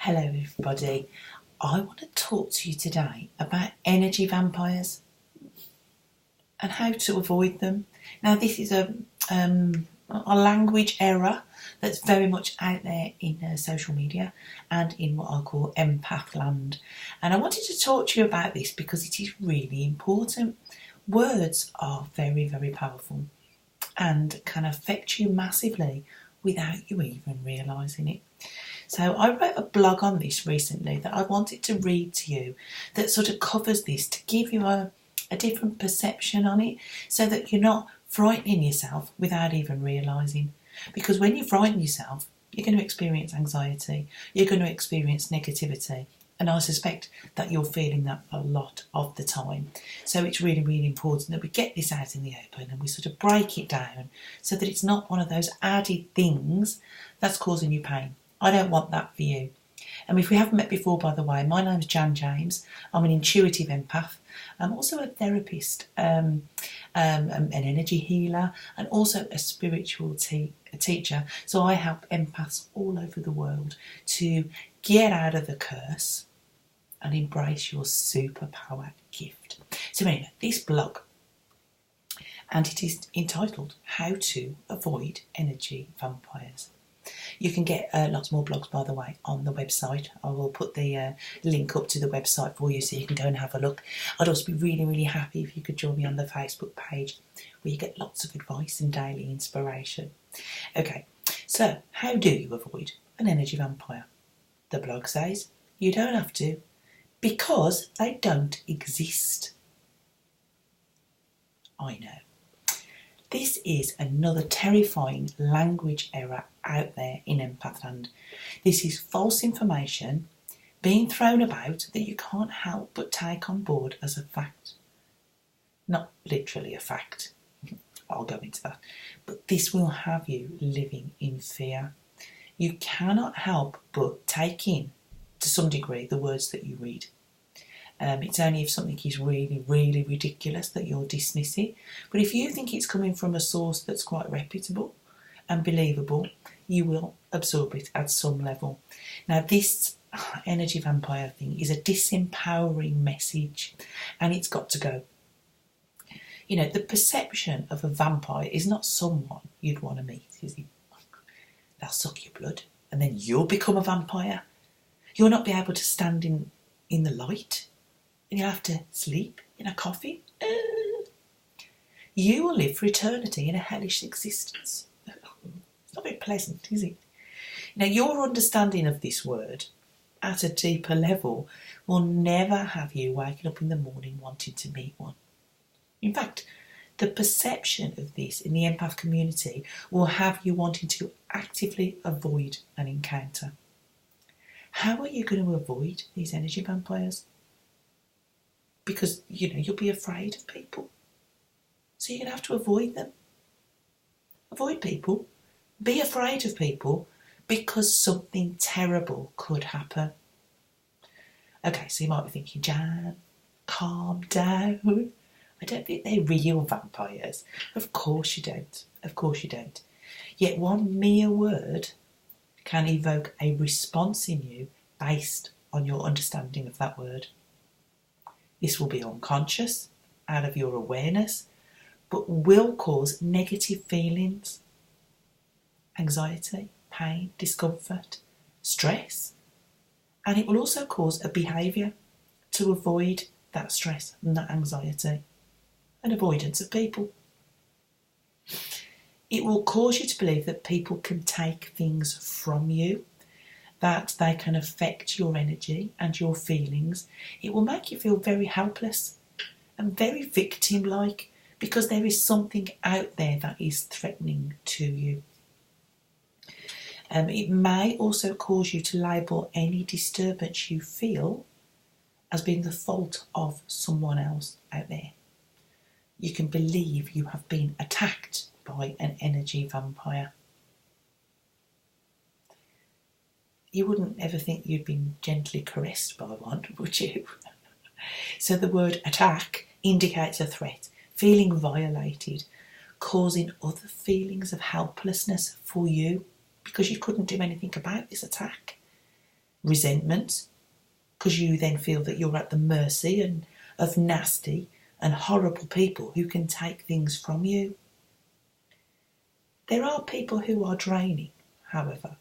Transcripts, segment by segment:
Hello everybody, I want to talk to you today about energy vampires and how to avoid them. Now this is a language error that's very much out there in social media and in what I call empath land, and I wanted to talk to you about this because it is really important. Words are very, very powerful and can affect you massively without you even realising it. So I wrote a blog on this recently that I wanted to read to you that sort of covers this to give you a different perception on it so that you're not frightening yourself without even realising. Because when you frighten yourself, you're going to experience anxiety, you're going to experience negativity, and I suspect that you're feeling that a lot of the time. So it's really, really important that we get this out in the open and we sort of break it down so that it's not one of those added things that's causing you pain. I don't want that for you. And if we haven't met before, by the way, my name's Jan James. I'm an intuitive empath. I'm also a therapist, an energy healer, and also a spiritual teacher. So I help empaths all over the world to get out of the curse and embrace your superpower gift. So anyway, this blog, and it is entitled How to Avoid Energy Vampires. You can get lots more blogs, by the way, on the website. I will put the link up to the website for you so you can go and have a look. I'd also be really, really happy if you could join me on the Facebook page where you get lots of advice and daily inspiration. Okay, so how do you avoid an energy vampire? The blog says you don't have to because they don't exist. I know. This is another terrifying language error out there in Empathland. This is false information being thrown about that you can't help but take on board as a fact. Not literally a fact, I'll go into that, but this will have you living in fear. You cannot help but take in, to some degree, the words that you read. It's only if something is really, really ridiculous that you'll dismiss it. But if you think it's coming from a source that's quite reputable and believable, you will absorb it at some level. Now, this energy vampire thing is a disempowering message, and it's got to go. You know, the perception of a vampire is not someone you'd want to meet, is it? They'll suck your blood, and then you'll become a vampire. You'll not be able to stand in the light. And you'll have to sleep in a coffin. You will live for eternity in a hellish existence. It's not very pleasant, is it? Now, your understanding of this word at a deeper level will never have you waking up in the morning wanting to meet one. In fact, the perception of this in the empath community will have you wanting to actively avoid an encounter. How are you going to avoid these energy vampires? Because, you know, you'll be afraid of people. So you're going to have to avoid them. Avoid people. Be afraid of people because something terrible could happen. Okay, so you might be thinking, Jan, calm down. I don't think they're real vampires. Of course you don't. Of course you don't. Yet one mere word can evoke a response in you based on your understanding of that word. This will be unconscious, out of your awareness, but will cause negative feelings, anxiety, pain, discomfort, stress, and it will also cause a behaviour to avoid that stress and that anxiety and avoidance of people. It will cause you to believe that people can take things from you, that they can affect your energy and your feelings. It will make you feel very helpless and very victim-like because there is something out there that is threatening to you. It may also cause you to label any disturbance you feel as being the fault of someone else out there. You can believe you have been attacked by an energy vampire. You wouldn't ever think you'd been gently caressed by one, would you? So the word attack indicates a threat, feeling violated, causing other feelings of helplessness for you because you couldn't do anything about this attack. resentment, because you then feel that you're at the mercy of nasty and horrible people who can take things from you. There are people who are draining, however.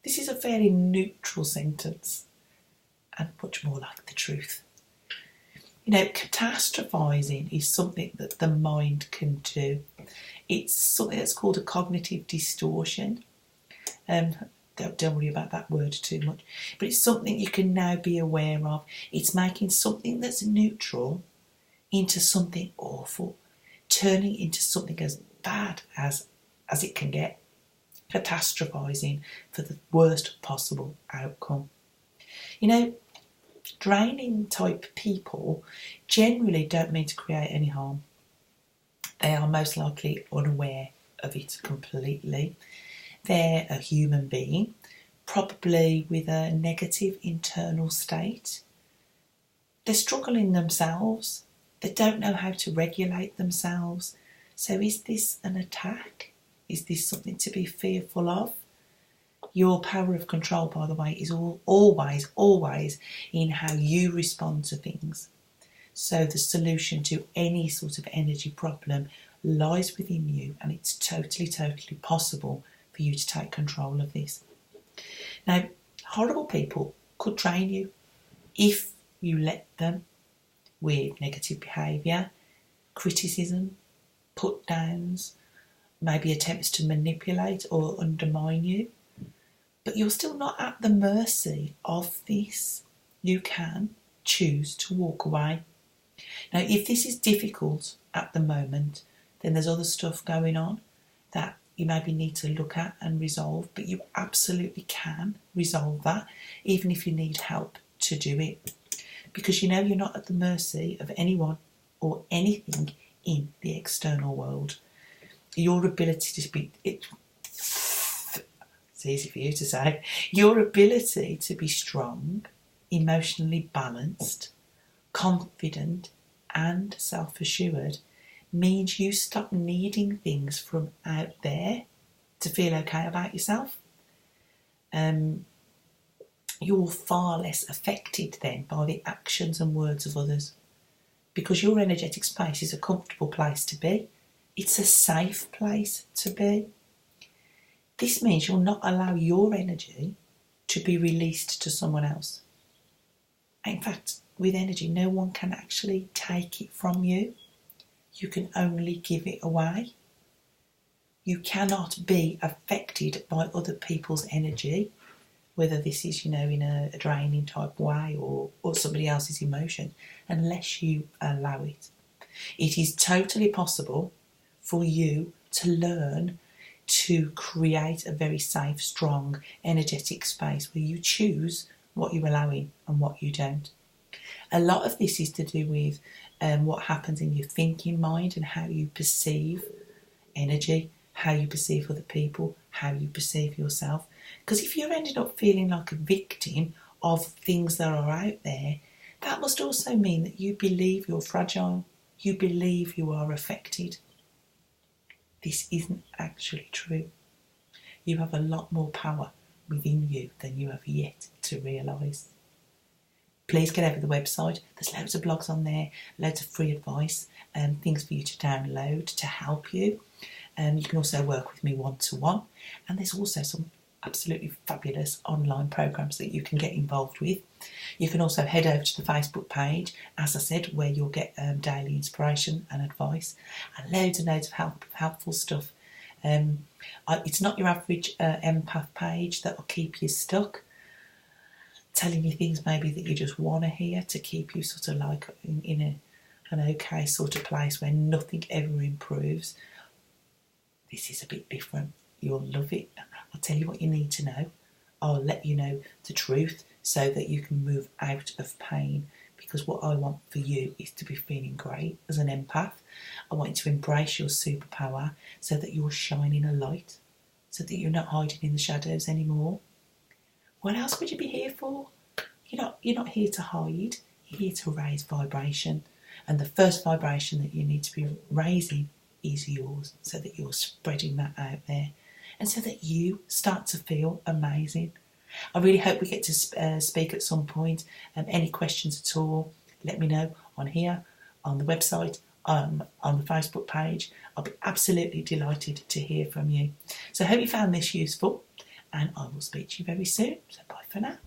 This is a fairly neutral sentence and much more like the truth. Catastrophizing is something that the mind can do. It's something that's called a cognitive distortion. Don't worry about that word too much. But it's something you can now be aware of. It's making something that's neutral into something awful, turning into something as bad as it can get, catastrophizing for the worst possible outcome. Draining type people generally don't mean to create any harm. They are most likely unaware of it completely. They're a human being, probably with a negative internal state. They're struggling themselves. They don't know how to regulate themselves. So is this an attack? Is this something to be fearful of? Your power of control, by the way, is always in how you respond to things. So the solution to any sort of energy problem lies within you, and it's totally possible for you to take control of this. Now, horrible people could drain you if you let them, with negative behaviour, criticism, put downs, maybe attempts to manipulate or undermine you. But you're still not at the mercy of this. You can choose to walk away. Now, if this is difficult at the moment, then there's other stuff going on that you maybe need to look at and resolve, but you absolutely can resolve that, even if you need help to do it. Because you're not at the mercy of anyone or anything in the external world. Your ability to be... It's easy for you to say. Your ability to be strong, emotionally balanced, confident and self-assured means you stop needing things from out there to feel okay about yourself. You're far less affected then by the actions and words of others, because your energetic space is a comfortable place to be. It's a safe place to be. This means you'll not allow your energy to be released to someone else. In fact, with energy, no one can actually take it from you. You can only give it away. You cannot be affected by other people's energy, whether this is, in a draining type way or somebody else's emotion, unless you allow it. It is totally possible for you to learn to create a very safe, strong, energetic space where you choose what you allow in and what you don't. A lot of this is to do with what happens in your thinking mind and how you perceive energy, how you perceive other people, how you perceive yourself. Because if you're ended up feeling like a victim of things that are out there, that must also mean that you believe you're fragile, you believe you are affected. This isn't actually true. You have a lot more power within you than you have yet to realise. Please get over the website. There's loads of blogs on there, loads of free advice and things for you to download to help you. You can also work with me one-to-one, and there's also some absolutely fabulous online programs that you can get involved with. You can also head over to the Facebook page, as I said, where you'll get daily inspiration and advice and loads of helpful stuff. It's not your average empath page that will keep you stuck, telling you things maybe that you just want to hear to keep you sort of like in an okay sort of place where nothing ever improves. This is a bit different. You'll love it. I'll tell you what you need to know. I'll let you know the truth so that you can move out of pain, because what I want for you is to be feeling great as an empath. I want you to embrace your superpower so that you're shining a light, so that you're not hiding in the shadows anymore. What else would you be here for? You're not here to hide. You're here to raise vibration. And the first vibration that you need to be raising is yours, so that you're spreading that out there and so that you start to feel amazing. I really hope we get to speak at some point. Any questions at all, let me know on here, on the website, on the Facebook page. I'll be absolutely delighted to hear from you. So I hope you found this useful, and I will speak to you very soon. So bye for now.